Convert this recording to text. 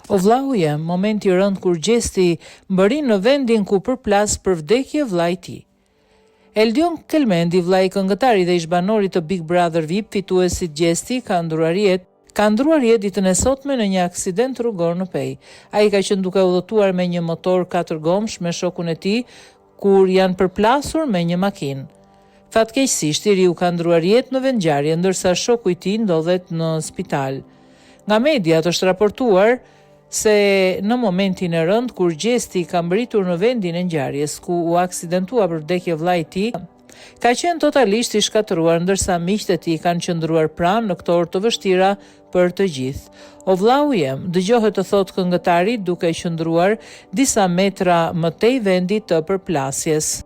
O vllau jem, momenti rënd kur gjesti mbërin në vendin ku përplas për vdekje vllai i tij. Eldion Kelmendi, vllai i këngëtarit dhe ish banori të Big Brother VIP, fituesit gjesti, ka ndruar jetë ditën e sotme në një aksident rrugor në Pej. Ai ka qenë duke udhëtuar me një motor 4 gomsh me shokun e tij kur janë përplasur me një makinë. Fatkeqësisht, i riu ka ndruar jetë në vendngjarje, ndërsa shoku i tij ndodhet në spital. Nga mediat është raportuar se në momentin e rënd kur gjesti ka mbërritur në vendin e ngjarjes ku u aksidentua për vdekje vllai i tij, ka qenë totalisht i shkatëruar, ndërsa miqtë e tij kanë qëndruar pranë në këto orë të vështira për të gjithë. O vllau jem, dëgjohet të thotë këngëtari duke qëndruar disa metra më tej vendit të përplasjes.